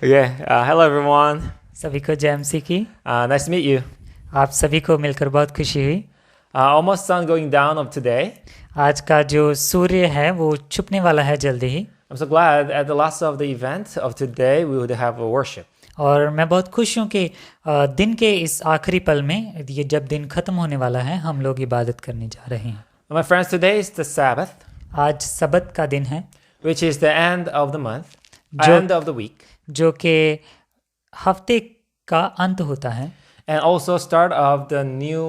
Hello everyone. सभी को जय मसीह की। Nice to meet you. आप सभी को मिलकर बहुत खुशी हुई। Almost sun going down of today. आज का जो सूर्य है वो छुपने वाला है जल्दी ही। I'm so glad at the last of the event of today we would have a worship. और मैं बहुत खुश हूँ कि दिन के इस आखिरी पल में, ये जब दिन खत्म होने वाला है, हम लोग इबादत करने जा रहे हैं। My friends, today is the Sabbath, आज सबत का दिन है, which is the end of the month, जो end of the week, जो कि हफ्ते का अंत होता है and also start of the new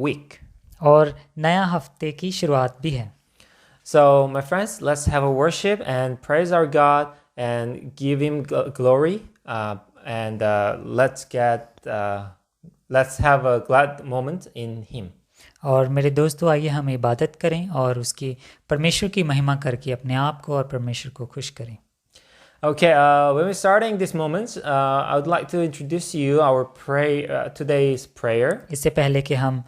week. और नया हफ्ते की शुरुआत भी है। So, my friends, let's have a worship and praise our God and give Him glory. And let's have a glad moment in Him. और मेरे दोस्तों, आइए हम इबादत करें और उसकी परमेश्वर की महिमा करके अपने आप को और परमेश्वर को खुश करें। Okay, when we're starting this moment, I would like to introduce you our today's prayer. इससे पहले कि हम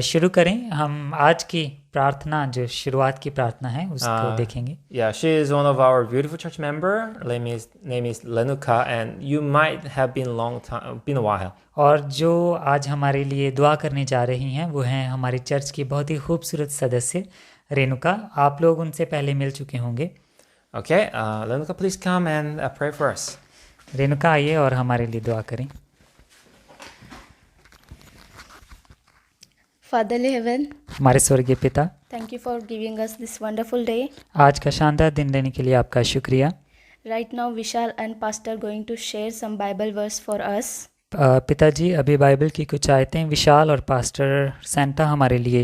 शुरू करें, हम आज की प्रार्थना, जो शुरुआत की प्रार्थना है, उसको देखेंगे। Yeah, she is one of our beautiful church member. Name is Lenuka, and you might have been a while. और जो आज हमारे लिए दुआ करने जा रही हैं वो हैं हमारी चर्च की बहुत ही खूबसूरत सदस्य रेणुका। आप लोग उनसे पहले मिल चुके होंगे। Okay, Lenuka, please come and pray for us. Renuka आइए और हमारे लिए दुआ करें। Fatherly heaven, हमारे स्वर्गीय पिता, thank you for giving us this wonderful day. आज का शानदार दिन देने के लिए आपका शुक्रिया। Right now, Vishal and Pastor going to share some Bible verse for us. पिताजी, अभी बाइबल की कुछ आयतें विशाल और पास्टर सेंटा हमारे लिए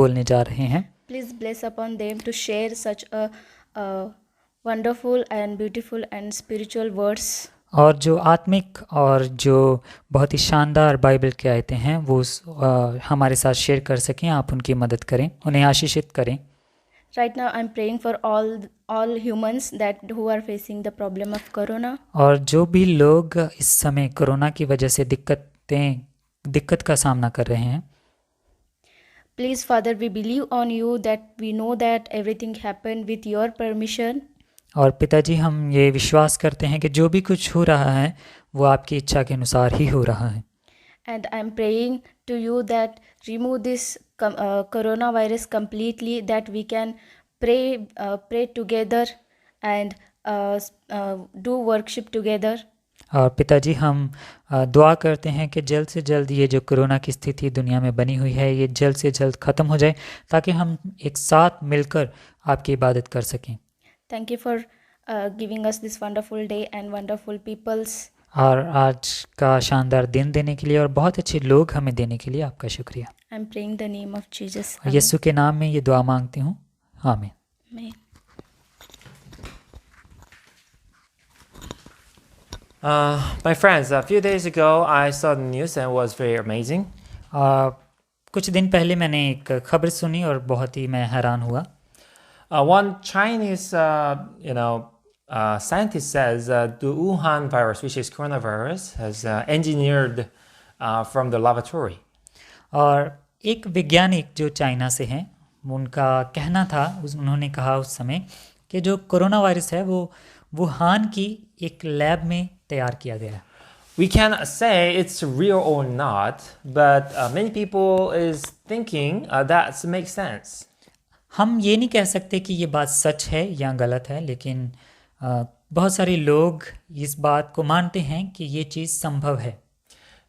बोलने जा रहे हैं। Please bless upon them to share such a wonderful and beautiful and spiritual words. और जो आत्मिक और जो बहुत ही शानदार बाइबल के आयतें हैं वो हमारे साथ शेयर कर सकें। आप उनकी मदद करें, उन्हें आशीषित करें। Right now, I'm praying for all humans that who are facing the problem of corona. और जो भी लोग इस समय कोरोना की वजह से दिक्कत का सामना कर रहे हैं, Please, Father, we believe on you that we know that everything happened with your permission. और पिताजी, हम ये विश्वास करते हैं कि जो भी कुछ हो रहा है वो आपकी इच्छा के अनुसार ही हो रहा है। And I'm praying to you that remove this coronavirus completely, that we can pray together and do worship together. और पिताजी, हम दुआ करते हैं कि जल्द से जल्द ये जो कोरोना की स्थिति दुनिया में बनी हुई है ये जल्द से जल्द ख़त्म हो जाए, ताकि हम एक साथ मिलकर आपकी इबादत कर सकें। Thank you for giving us this wonderful day and wonderful peoples. और आज का शानदार दिन देने के लिए और बहुत अच्छे लोग हमें देने के लिए आपका शुक्रिया। I'm praying the name of Jesus. यीशु के नाम में ये दुआ मांगती हूँ, आमीन। Amen. My friends, a few days ago I saw the news and it was very amazing. कुछ दिन पहले मैंने एक खबर सुनी और बहुत ही मैं हैरान हुआ। One Chinese, scientist says the Wuhan virus, which is coronavirus, has engineered from the laboratory. और एक वैज्ञानिक जो चाइना से हैं, उनका कहना था, उन्होंने कहा उस समय कि जो कोरोना वायरस है वो वुहान की एक लैब में तैयार किया गया। We can say it's real or not, but many people is thinking that makes sense. हम ये नहीं कह सकते कि ये बात सच है या गलत है, लेकिन बहुत सारे लोग इस बात को मानते हैं कि ये चीज़ संभव है।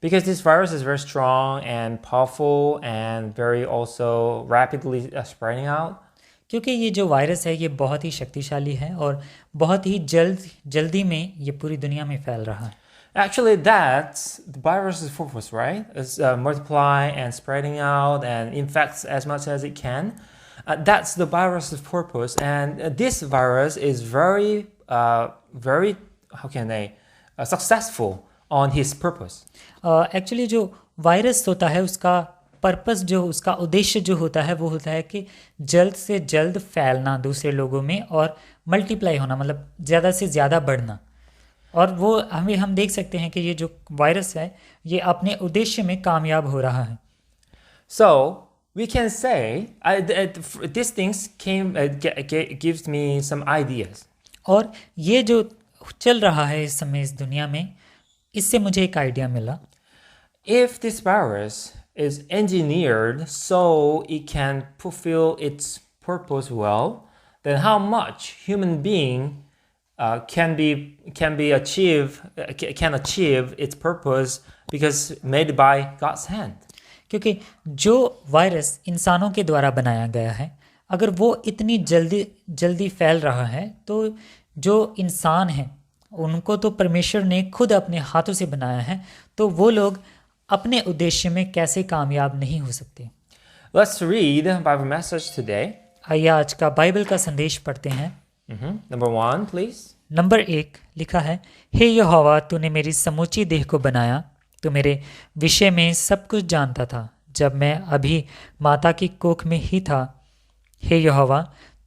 Because this virus is very strong and powerful and very also rapidly spreading out. क्योंकि ये जो वायरस है ये बहुत ही शक्तिशाली है और बहुत ही जल्दी में ये पूरी दुनिया में फैल रहा है। Actually, that's the virus's purpose, right? It's multiply and spreading out and infects as much as it can. That's the virus's purpose, and this virus is very, successful on his purpose. Actually जो virus होता है उसका purpose, जो उसका उद्देश्य जो होता है वो होता है कि जल्द से जल्द फैलना दूसरे लोगों में और मल्टीप्लाई होना, मतलब ज़्यादा से ज़्यादा बढ़ना। और वो हम देख सकते हैं कि ये जो वायरस है ये अपने उद्देश्य में कामयाब हो रहा है। So we can say these things gives me some ideas. और ये जो चल रहा है इस समय इस दुनिया में, इससे मुझे एक आइडिया मिला। If this virus is engineered so it can fulfill its purpose well, then how much human being can achieve its purpose because made by God's hand. क्योंकि जो वायरस इंसानों के द्वारा बनाया गया है, अगर वो इतनी जल्दी फैल रहा है, तो जो इंसान हैं उनको तो परमेश्वर ने खुद अपने हाथों से बनाया है, तो वो लोग अपने उद्देश्य में कैसे कामयाब नहीं हो सकते। Let's read Bible message today. आइए आज का बाइबल का संदेश पढ़ते हैं। Number 1, please. नंबर 1 लिखा है, हे यहोवा, तूने मेरी समूची देह को बनाया, तू मेरे विषय में सब कुछ जानता था जब मैं अभी माता की कोख में ही था। हे यहोवा,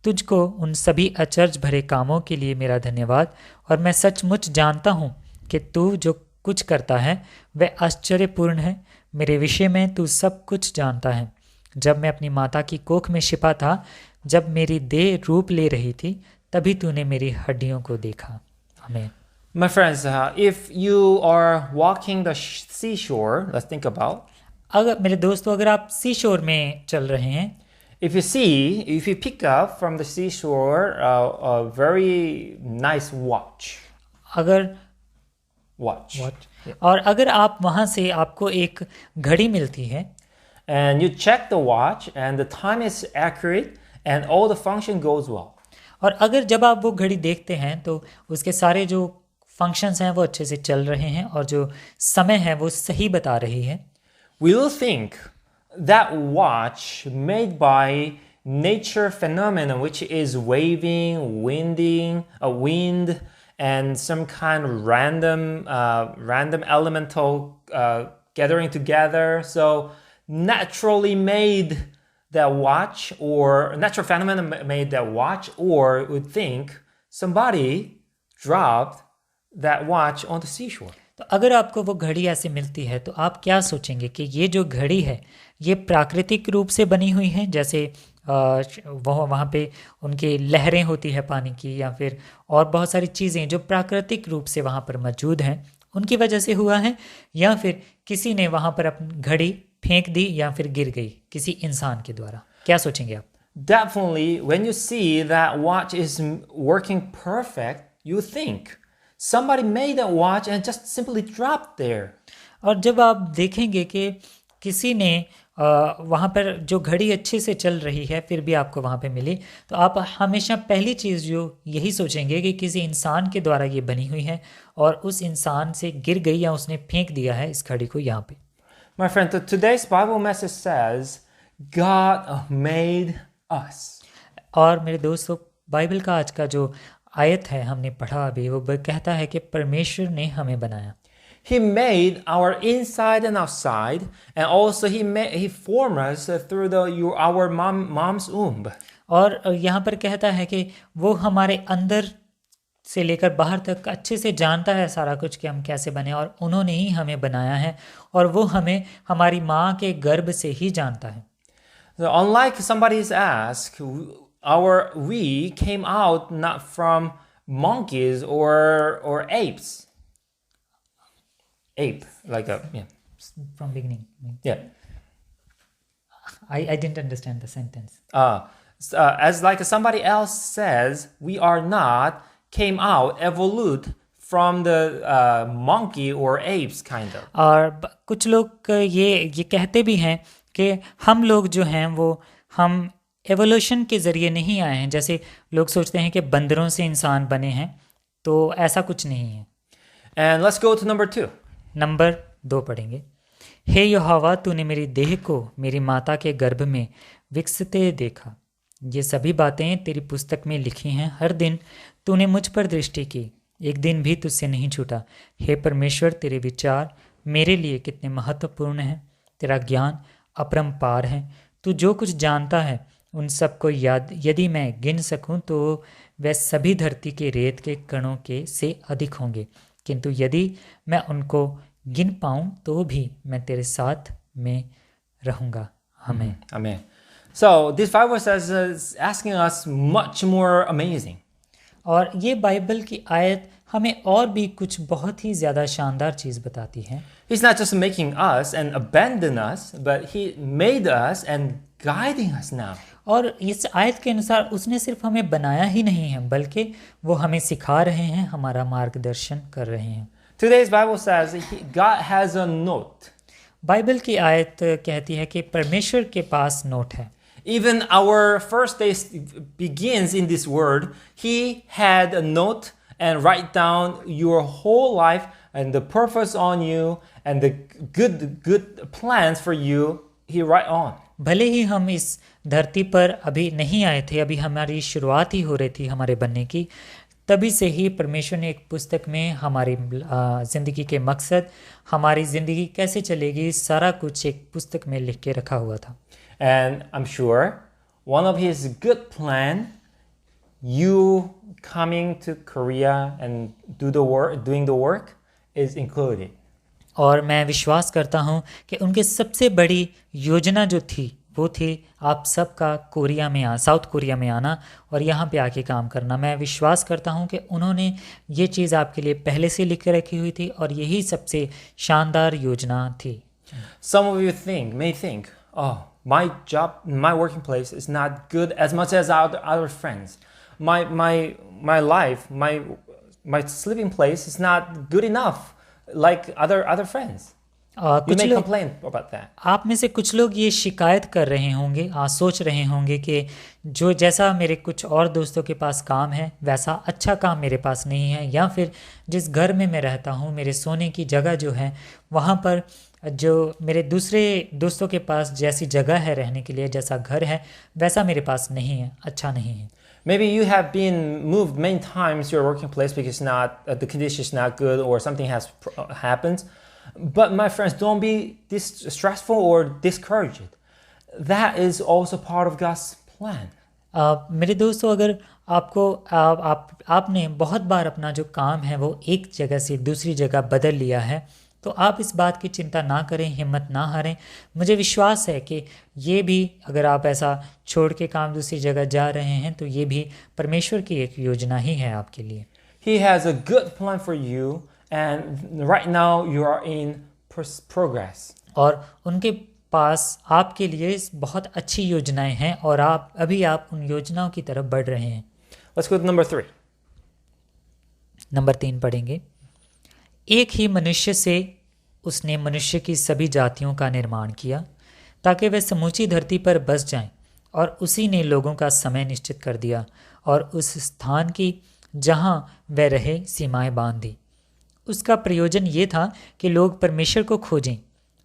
तुझको उन सभी अचरज भरे कामों के लिए मेरा धन्यवाद, और मैं सचमुच जानता हूँ कि तू जो कुछ करता है वह आश्चर्यपूर्ण है। मेरे विषय में तू सब कुछ जानता है। जब मैं अपनी माता की कोख में छिपा था, जब मेरी देह रूप ले रही थी, तभी तूने मेरी हड्डियों को देखा। आमीन। My friends, if you are walking the seashore, let's think about. अगर मेरे दोस्तों, अगर आप सी शोर में चल रहे हैं, If you pick up from the seashore a very nice watch. अगर और अगर आप वहाँ से आपको एक घड़ी मिलती है, And you check the watch and the time is accurate and all the function goes well. और अगर जब आप वो घड़ी देखते हैं तो उसके सारे जो फंक्शंस हैं वो अच्छे से चल रहे हैं और जो समय है वो सही बता रही है, We will think that watch made by nature phenomenon, which is waving, wind, and some kind of random elemental gathering together. So naturally made that watch, or natural phenomenon made that watch, or would think somebody dropped that watch on the seashore. तो अगर आपको वो घड़ी ऐसे मिलती है तो आप क्या सोचेंगे कि ये जो घड़ी है ये प्राकृतिक रूप से बनी हुई है, जैसे वहाँ पे उनकी लहरें होती है पानी की, या फिर और बहुत सारी चीज़ें जो प्राकृतिक रूप से वहाँ पर मौजूद हैं उनकी वजह से हुआ है, या फिर किसी ने वहाँ पर अपनी घड़ी फेंक दी या फिर गिर गई किसी इंसान के द्वारा। क्या सोचेंगे आप? Definitely, when you see that watch is working perfect, you think somebody made that watch and just simply dropped there. और जब आप देखेंगे कि किसी ने वहाँ पर जो घड़ी अच्छे से चल रही है फिर भी आपको वहाँ पे मिली, तो आप हमेशा पहली चीज़ जो यही सोचेंगे कि किसी इंसान के द्वारा ये बनी हुई है और उस इंसान से गिर गई या उसने फेंक दिया है इस घड़ी को यहाँ पे। My friend, today's Bible message says God made us. और मेरे दोस्तों, बाइबल का आज का जो आयत है हमने पढ़ा अभी, वो कहता है कि परमेश्वर ने हमें बनाया। He made our inside and outside, and also he formed us through our mom's womb. और यहाँ पर कहता है कि वो हमारे अंदर से लेकर बाहर तक अच्छे से जानता है सारा कुछ कि हम कैसे बने, और उन्होंने ही हमें बनाया है, और वो हमें हमारी माँ के गर्भ से ही जानता है। So unlike somebody's asked, we came out not from monkeys or apes. Ape, like a, yeah. From beginning. Yeah. I didn't understand the sentence. As like somebody else says, we are not came out, evolved from the monkey or apes kind of. और कुछ लोग ये कहते भी हैं कि हम लोग जो हैं वो हम एवोल्यूशन के ज़रिए नहीं आए हैं, जैसे लोग सोचते हैं कि बंदरों से इंसान बने हैं, तो ऐसा कुछ नहीं है। And let's go to number 2. Number 2 पढ़ेंगे। हे यहोवा, तूने मेरी देह को मेरी माता के गर्भ में विकसते देखा। ये सभी बातें तेरी पुस्तक में लिखी हैं। हर दिन तूने मुझ पर दृष्टि की, एक दिन भी तुझसे नहीं छूटा। हे परमेश्वर, तेरे विचार मेरे लिए कितने महत्वपूर्ण हैं। तेरा ज्ञान अपरंपार है। तू जो कुछ जानता है उन सबको यदि मैं गिन सकूं तो वह सभी धरती के रेत के कणों के से अधिक होंगे, किंतु यदि मैं उनको गिन पाऊं तो भी मैं तेरे साथ में रहूंगा। आमीन। Amen. So this Bible says is asking us much more amazing. और ये बाइबल की आयत हमें और भी कुछ बहुत ही ज़्यादा शानदार चीज़ बताती है। He's not just making us and abandon us, but He made us and guiding us now. और इस आयत के अनुसार उसने सिर्फ हमें बनाया ही नहीं है, बल्कि वो हमें सिखा रहे हैं, हमारा मार्गदर्शन कर रहे हैं। Today's Bible says God has a note. Bible की आयत कहती है कि परमेश्वर के पास नोट है। Even our first day begins in this word. He had a note and write down your whole life and the purpose on you and the good plans for you. He write on. भले ही हम इस धरती पर अभी नहीं आए थे, अभी हमारी शुरुआत ही हो रही थी हमारे बनने की, तभी से ही परमेश्वर ने एक पुस्तक में हमारी ज़िंदगी के मकसद, हमारी ज़िंदगी कैसे चलेगी, सारा कुछ एक पुस्तक में लिख के रखा हुआ था। And I'm sure one of His good plan, you coming to Korea and doing the work is included. और मैं विश्वास करता हूँ कि उनके सबसे बड़ी योजना जो थी वो थी आप सबका साउथ कोरिया में आना और यहाँ पे आके काम करना। मैं विश्वास करता हूँ कि उन्होंने ये चीज़ आपके लिए पहले से लिख के रखी हुई थी और यही सबसे शानदार योजना थी। Some of you may think, oh, my job, my working place is not good as much as other friends. My life, my sleeping place is not good enough like other friends. You may complain about that. आप में से कुछ लोग ये शिकायत कर रहे होंगे, सोच रहे होंगे कि जो जैसा मेरे कुछ और दोस्तों के पास काम है वैसा अच्छा काम मेरे पास नहीं है, या फिर जिस घर में मैं रहता हूँ, मेरे सोने की जगह जो है वहाँ पर जो मेरे दूसरे दोस्तों के पास जैसी जगह है रहने के लिए, जैसा घर है वैसा मेरे पास नहीं है, अच्छा नहीं है। Maybe you have been moved many times to your working place because the condition is not good or something has happened. But my friends, don't be stressful or discouraged. That is also part of God's plan. मेरे दोस्तों, अगर आपने बहुत बार अपना जो काम है वो एक जगह से दूसरी जगह बदल लिया है, तो आप इस बात की चिंता ना करें, हिम्मत ना हारें। मुझे विश्वास है कि ये भी, अगर आप ऐसा छोड़ के काम दूसरी जगह जा रहे हैं, तो ये भी परमेश्वर की एक योजना ही है आपके लिए। He has a good plan for you and right now you are in progress. और उनके पास आपके लिए बहुत अच्छी योजनाएं हैं और आप उन योजनाओं की तरफ बढ़ रहे हैं। Let's go to number 3. Number 3 पढ़ेंगे। एक ही मनुष्य से उसने मनुष्य की सभी जातियों का निर्माण किया ताकि वे समूची धरती पर बस जाएं, और उसी ने लोगों का समय निश्चित कर दिया और उस स्थान की जहां वह रहे सीमाएं बांध दी। उसका प्रयोजन ये था कि लोग परमेश्वर को खोजें।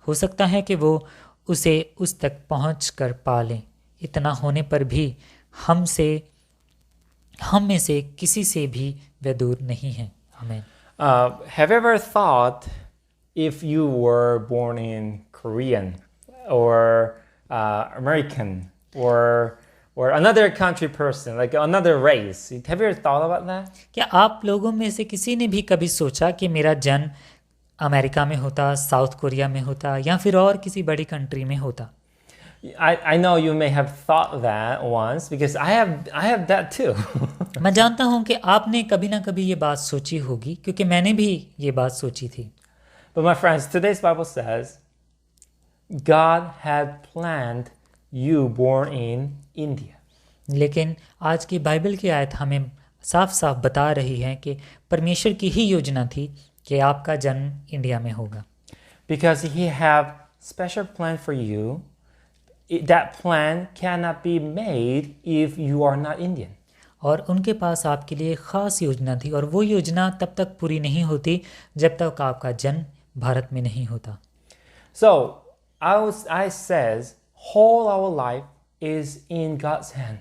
हो सकता है कि वो उसे उस तक पहुँच कर पा लें। इतना होने पर भी हम में से किसी से भी वह दूर नहीं है। आमीन। Have you ever thought if you were born in Korean or American or another country person, like another race? Have you ever thought about that? क्या आप लोगों में से किसी ने भी कभी सोचा कि मेरा जन्म अमेरिका में होता, साउथ कोरिया में होता, या फिर और किसी बड़ी कंट्री में होता? I know you may have thought that once because I have that too. मैं जानता हूँ कि आपने कभी ना कभी ये बात सोची होगी, क्योंकि मैंने भी ये बात सोची थी। But my friends, today's Bible says God had planned you born in India. लेकिन आज की बाइबल की आयत हमें साफ साफ बता रही है कि परमेश्वर की ही योजना थी कि आपका जन्म इंडिया में होगा। Because He have special plan for you. That plan cannot be made if you are not Indian. और उनके पास आपके लिए ख़ास योजना थी, और वो योजना तब तक पूरी नहीं होती जब तक आपका जन्म भारत में नहीं होता। So I says whole our life is in God's hand.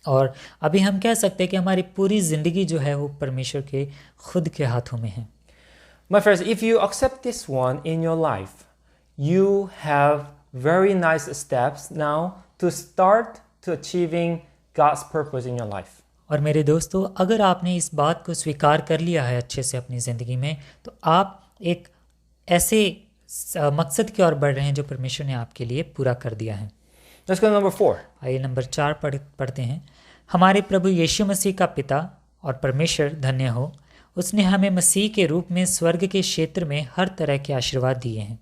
और अभी हम कह सकते हैं कि हमारी पूरी ज़िंदगी जो है वो परमेश्वर के खुद के हाथों में है। My friends, if you accept this one in your life, you have very nice steps now to start to achieving God's purpose in your life. और मेरे दोस्तों, अगर आपने इस बात को स्वीकार कर लिया है अच्छे से अपनी ज़िंदगी में, तो आप एक ऐसे मकसद की ओर बढ़ रहे हैं जो परमेश्वर ने आपके लिए पूरा कर दिया है। Let's go to number 4. आइए नंबर 4 पढ़ते हैं। हमारे प्रभु यीशु मसीह का पिता और परमेश्वर धन्य हो, उसने हमें मसीह के रूप में स्वर्ग के क्षेत्र में हर तरह के आशीर्वाद दिए हैं।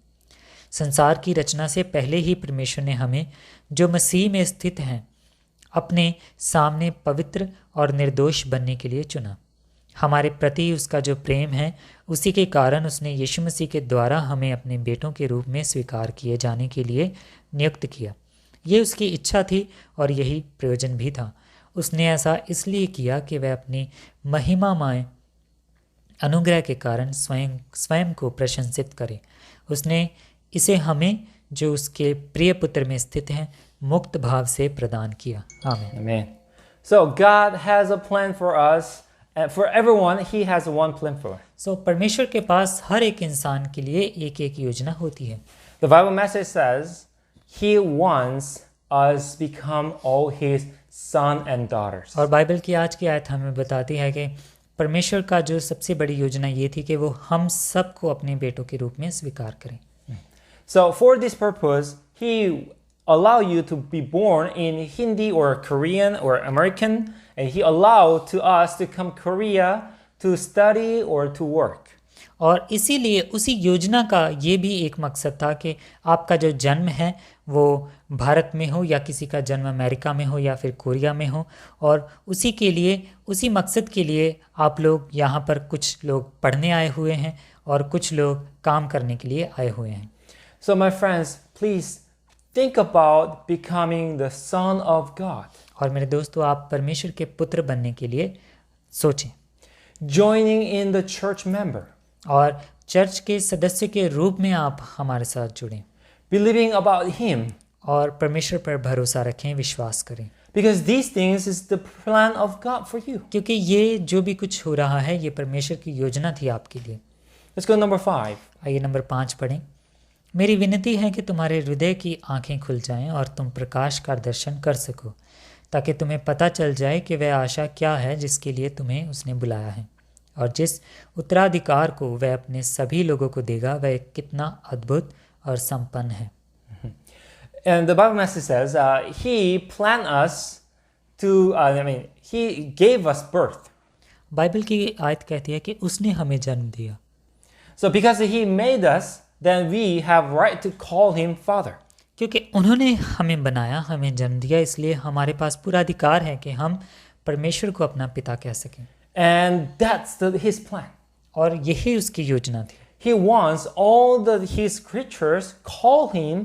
संसार की रचना से पहले ही परमेश्वर ने हमें, जो मसीह में स्थित हैं, अपने सामने पवित्र और निर्दोष बनने के लिए चुना। हमारे प्रति उसका जो प्रेम है, उसी के कारण उसने यीशु मसीह के द्वारा हमें अपने बेटों के रूप में स्वीकार किए जाने के लिए नियुक्त किया। ये उसकी इच्छा थी और यही प्रयोजन भी था। उसने ऐसा इसलिए किया कि वह अपनी महिमामय अनुग्रह के कारण स्वयं को प्रशंसित करे। उसने इसे हमें, जो उसके प्रिय पुत्र में स्थित हैं, मुक्त भाव से प्रदान किया। आमीन। Amen. So God has a plan for us, and for everyone, He has one plan for. परमेश्वर के पास हर एक इंसान के लिए एक एक योजना होती है। The Bible message says He wants us become all His son and daughters. और बाइबल की आज की आयत हमें बताती है कि परमेश्वर का जो सबसे बड़ी योजना ये थी कि वो हम सबको अपने बेटों के रूप में स्वीकार करें। So for this purpose, He allow you to be born in Hindi or Korean or American, and He allowed to us to come Korea to study or to work. और इसीलिए उसी योजना का ये भी एक मकसद था कि आपका जो जन्म है वो भारत में हो या किसी का जन्म अमेरिका में हो या फिर कोरिया में हो, और उसी के लिए, उसी मकसद के लिए आप लोग यहाँ पर कुछ लोग पढ़ने आए हुए हैं और कुछ लोग काम करने के लिए आए हुए हैं। So my friends, please think about becoming the son of God. और मेरे दोस्तों, आप परमेश्वर के पुत्र बनने के लिए सोचें Joining in the church member. और चर्च के सदस्य के रूप में आप हमारे साथ जुड़ें Believing about Him. और परमेश्वर पर भरोसा रखें, विश्वास करें, Because these things is the plan of God for you. क्योंकि ये जो भी कुछ हो रहा है ये परमेश्वर की योजना थी आपके लिए। Let's go number 5. आइए नंबर 5 पढ़ें। मेरी विनती है कि तुम्हारे हृदय की आंखें खुल जाएं और तुम प्रकाश का दर्शन कर सको, ताकि तुम्हें पता चल जाए कि वह आशा क्या है जिसके लिए तुम्हें उसने बुलाया है, और जिस उत्तराधिकार को वह अपने सभी लोगों को देगा वह कितना अद्भुत और संपन्न है। And the Bible message says He planned us to, He gave us birth. Bible की आयत कहती है कि उसने हमें जन्म दिया। So because He made us, then we have right to call Him Father. क्योंकि उन्होंने हमें बनाया, हमें जन्म दिया, इसलिए हमारे पास पूरा अधिकार है कि हम परमेश्वर को अपना पिता कह सकें। And that's His plan. और यही उसकी योजना थी। He wants all His creatures call Him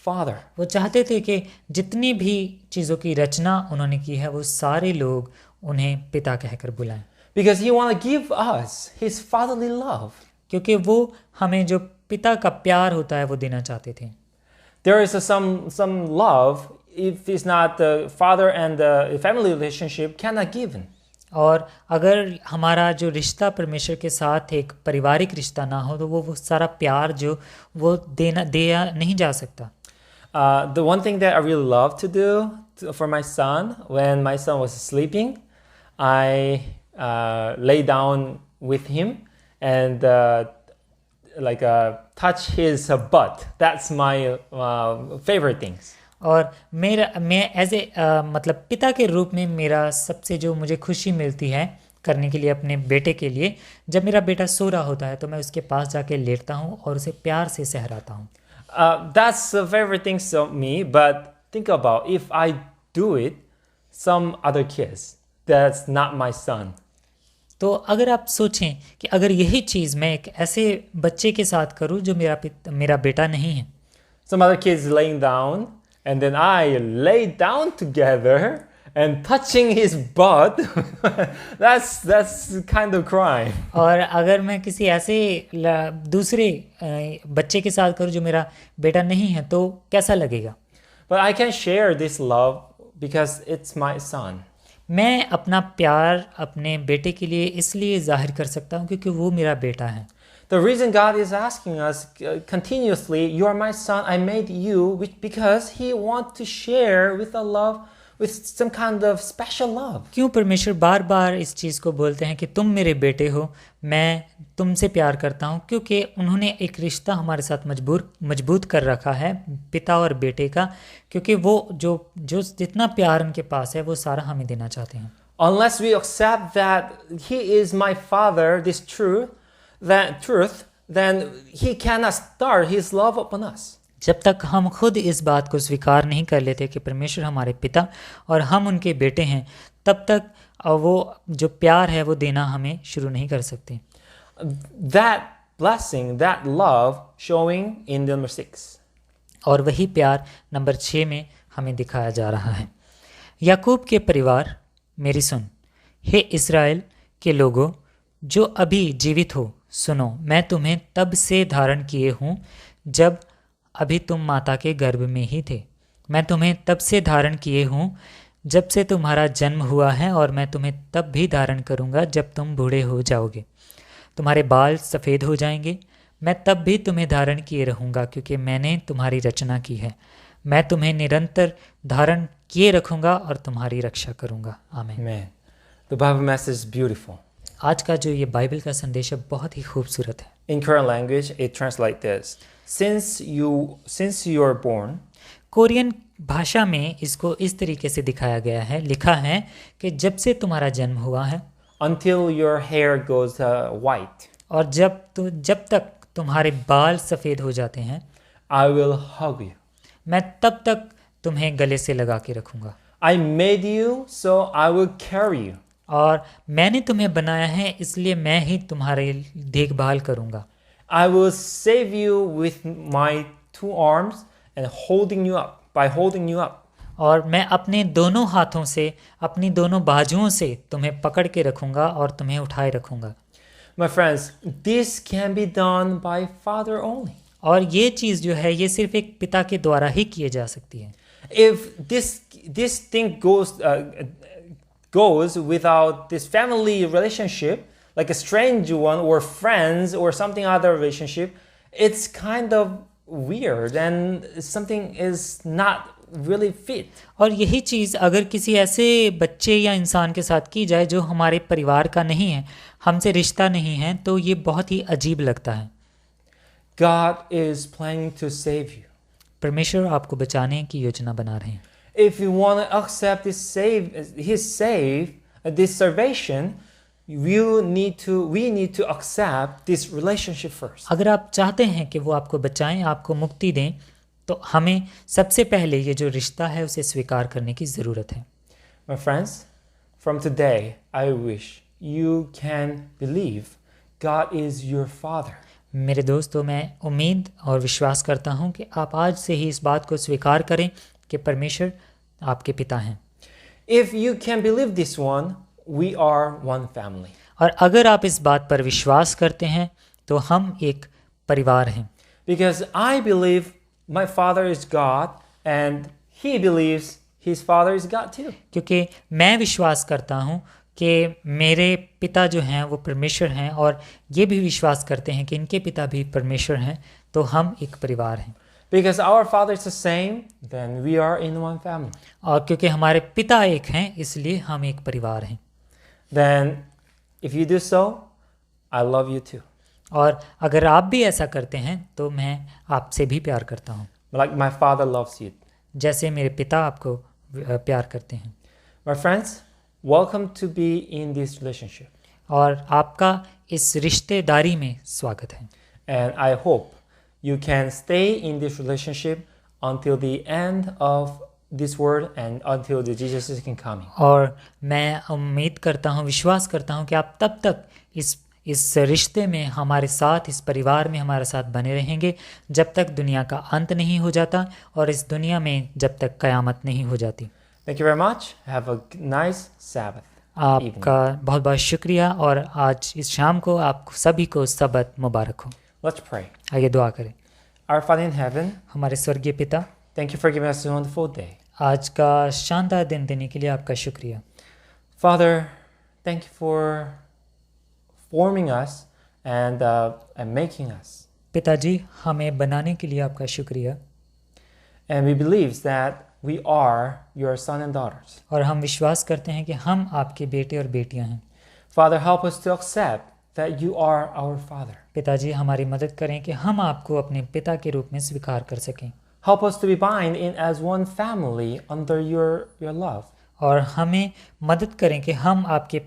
Father. वो चाहते थे कि जितनी भी चीज़ों की रचना उन्होंने की है वो सारे लोग उन्हें पिता कहकर बुलाएं। Because He want to give us His fatherly love. क्योंकि वो हमें जो पिता का प्यार होता है वो देना चाहते थे। There is some love, if it's not the father and the family relationship, cannot given. और अगर हमारा जो रिश्ता परमेश्वर के साथ एक पारिवारिक रिश्ता ना हो तो वो सारा प्यार जो वो दिया नहीं जा सकता। The one thing that I really love to do for my son, when my son was sleeping, I lay down with him and touch his butt. That's my favorite things. और मैं एज ए मतलब पिता के रूप में मेरा सबसे जो मुझे खुशी मिलती है करने के लिए अपने बेटे के लिए, जब मेरा बेटा सो रहा होता है तो मैं उसके पास जाके लेटता हूँ और उसे प्यार से सहलाता हूँ। That's the favorite things of me, but think about if I do it, some other kids, that's not my son. तो अगर आप सोचें कि अगर यही चीज़ मैं एक ऐसे बच्चे के साथ करूँ जो मेरा बेटा नहीं है, Some other kids laying down, and then I lay down together and touching his butt. that's kind of crime. और अगर मैं किसी ऐसे दूसरे बच्चे के साथ करूँ जो मेरा बेटा नहीं है तो कैसा लगेगा? But I can share this love because it's my son. मैं अपना प्यार अपने बेटे के लिए इसलिए जाहिर कर सकता हूँ क्योंकि वो मेरा बेटा है। The reason God is asking us continuously, you are my son, I made you, because He wants to share with a love, with some kind of special love. क्यों परमेश्वर बार बार इस चीज़ को बोलते हैं कि तुम मेरे बेटे हो, मैं तुमसे प्यार करता हूँ? क्योंकि उन्होंने एक रिश्ता हमारे साथ मजबूत कर रखा है पिता और बेटे का, क्योंकि वो जो जितना प्यार उनके पास है वो सारा हमें देना चाहते हैं। unless we accept that He is my Father, this truth, then He cannot start His love upon us. जब तक हम खुद इस बात को स्वीकार नहीं कर लेते कि परमेश्वर हमारे पिता और हम उनके बेटे हैं, तब तक वो जो प्यार है वो देना हमें शुरू नहीं कर सकते. That blessing, that love showing in number 6. और वही प्यार नंबर 6 में हमें दिखाया जा रहा है. याकूब के परिवार मेरी सुन, हे इस्राएल के लोगों जो अभी जीवित हो, सुनो, मैं तुम्हें तब से धारण किए हूँ जब अभी तुम माता के गर्भ में ही थे. मैं तुम्हें तब से धारण किए हूँ जब से तुम्हारा जन्म हुआ है, और मैं तुम्हें तब भी धारण करूँगा जब तुम बूढ़े हो जाओगे. तुम्हारे बाल सफ़ेद हो जाएंगे, मैं तब भी तुम्हें धारण किए रहूँगा, क्योंकि मैंने तुम्हारी रचना की है. मैं तुम्हें निरंतर धारण किए रखूँगा और तुम्हारी रक्षा करूँगा. आमीन. Amen. The Bible message is beautiful. आज का जो ये बाइबल का संदेश है बहुत ही खूबसूरत है. In current language, it translates this: Since you are born, Korean भाषा में इसको इस तरीके से दिखाया गया है, लिखा है कि जब से तुम्हारा जन्म हुआ है until your hair goes white, और जब तक तुम्हारे बाल सफ़ेद हो जाते हैं, I will hug you. मैं तब तक तुम्हें गले से लगा के रखूँगा. I made you, so I will carry you. और मैंने तुम्हें बनाया है, इसलिए मैं ही तुम्हारी देखभाल करूँगा. I will save you with my 2 arms and by holding you up. और मैं अपने दोनों हाथों से, अपनी दोनों बाजुओं से तुम्हें पकड़ के रखूँगा और तुम्हें उठाए रखूँगा. My friends, this can be done by Father only. और ये चीज़ जो है ये सिर्फ एक पिता के द्वारा ही किए जा सकती है. If this thing goes without this family relationship, like a strange one or friends or something other relationship, it's kind of weird and something is not really fit. और यही चीज़ अगर किसी ऐसे बच्चे या इंसान के साथ की जाए जो हमारे परिवार का नहीं है, हमसे रिश्ता नहीं है, तो ये बहुत ही अजीब लगता है. God is planning to save you. परमेश्वर आपको बचाने की योजना बना रहे हैं. If you want to accept this salvation, we need to accept this relationship first. अगर आप चाहते हैं कि वो आपको बचाएं, आपको मुक्ति दें, तो हमें सबसे पहले ये जो रिश्ता है उसे स्वीकार करने की ज़रूरत है. My friends, from today, I wish you can believe God is your Father. मेरे दोस्तों, मैं उम्मीद और विश्वास करता हूँ कि आप आज से ही इस बात को स्वीकार करें कि परमेश्वर आपके पिता हैं. If you can believe this one, we are one family. और अगर आप इस बात पर विश्वास करते हैं तो हम एक परिवार हैं. Because I believe my father is God and he believes his father is God too. क्योंकि मैं विश्वास करता हूँ कि मेरे पिता जो हैं वो परमेश्वर हैं, और ये भी विश्वास करते हैं कि इनके पिता भी परमेश्वर हैं, तो हम एक परिवार हैं. Because our father is the same, then we are in one family. और क्योंकि हमारे पिता एक हैं, इसलिए हम एक परिवार हैं. Then if you do so, I love you too. और अगर आप भी ऐसा करते हैं तो मैं आपसे भी प्यार करता हूँ, Like my father loves you. जैसे मेरे पिता आपको प्यार करते हैं. My friends, welcome to be in this relationship. और आपका इस रिश्तेदारी में स्वागत है. And I hope you can stay in this relationship until the end of this world and until the Jesus is coming. और मैं उम्मीद करता हूँ, विश्वास करता हूँ कि आप तब तक इस रिश्ते में हमारे साथ, इस परिवार में हमारे साथ बने रहेंगे जब तक दुनिया का अंत नहीं हो जाता और इस दुनिया में जब तक क़यामत नहीं हो जाती. Thank you very much. Have a nice Sabbath. आपका बहुत बहुत शुक्रिया, और आज इस शाम को आप सभी को सबत मुबारक हो. Let's pray. आइए दुआ करें. Our Father in heaven, हमारे स्वर्गीय पिता, thank you for giving us a wonderful day. आज का शानदार दिन देने के लिए आपका शुक्रिया. Father, thank you for forming us and making us. पिताजी, हमें बनाने के लिए आपका शुक्रिया. And we believe that we are your son and daughters. और हम विश्वास करते हैं कि हम आपके बेटे और बेटियां हैं. Father, help us to accept that you are our Father. पिताजी, हमारी मदद करें कि हम आपको अपने पिता के रूप में स्वीकार कर सकें. Help us to be bind in as one family under your love. और हमें मदद करें कि हम आपके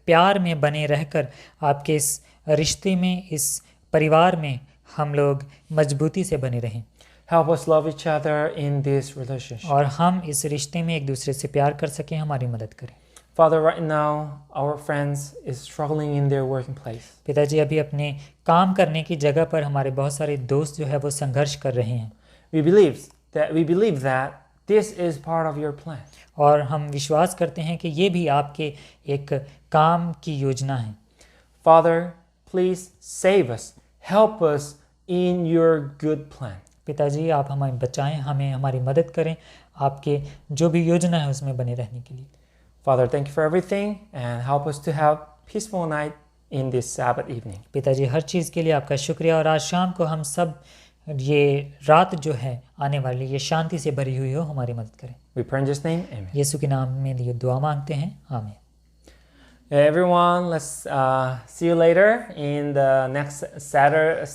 प्यार में बने रहकर आपके इस रिश्ते में, इस परिवार में हम लोग मजबूती से बने रहें Help us love each other in this relationship. और हम इस रिश्ते में एक दूसरे से प्यार कर सकें, हमारी मदद करें। Father, right now, our friends is struggling in their working place. पिताजी, अभी अपने काम करने की जगह पर हमारे बहुत सारे दोस्त जो है वो संघर्ष कर रहे हैं We believe that this is part of your plan. और हम विश्वास करते हैं कि ये भी आपके एक काम की योजना है। Father, please save us. Help us in your good plan. पिताजी, आप हमें बचाएं, हमें हमारी मदद करें आपके जो भी योजना है उसमें बने रहने के लिए। Father, thank you for everything and help us to have peaceful night in this Sabbath evening. पिताजी, हर चीज़ के लिए आपका शुक्रिया और आज शाम को हम सब ये रात जो है आने वाली ये शांति से भरी हुई हो, हमारी मदद करें। We pray in Jesus' name, amen. यीशु के नाम में ये दुआ मांगते हैं, आमीन। Everyone, let's see you later in the next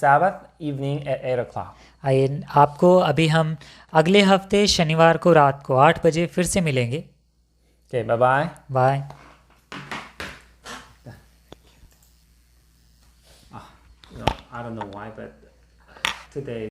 Sabbath evening at 8 o'clock. आइए, आपको अभी हम अगले हफ्ते शनिवार को रात को 8 बजे फिर से मिलेंगे। Okay, bye-bye. Bye. I don't know why, but today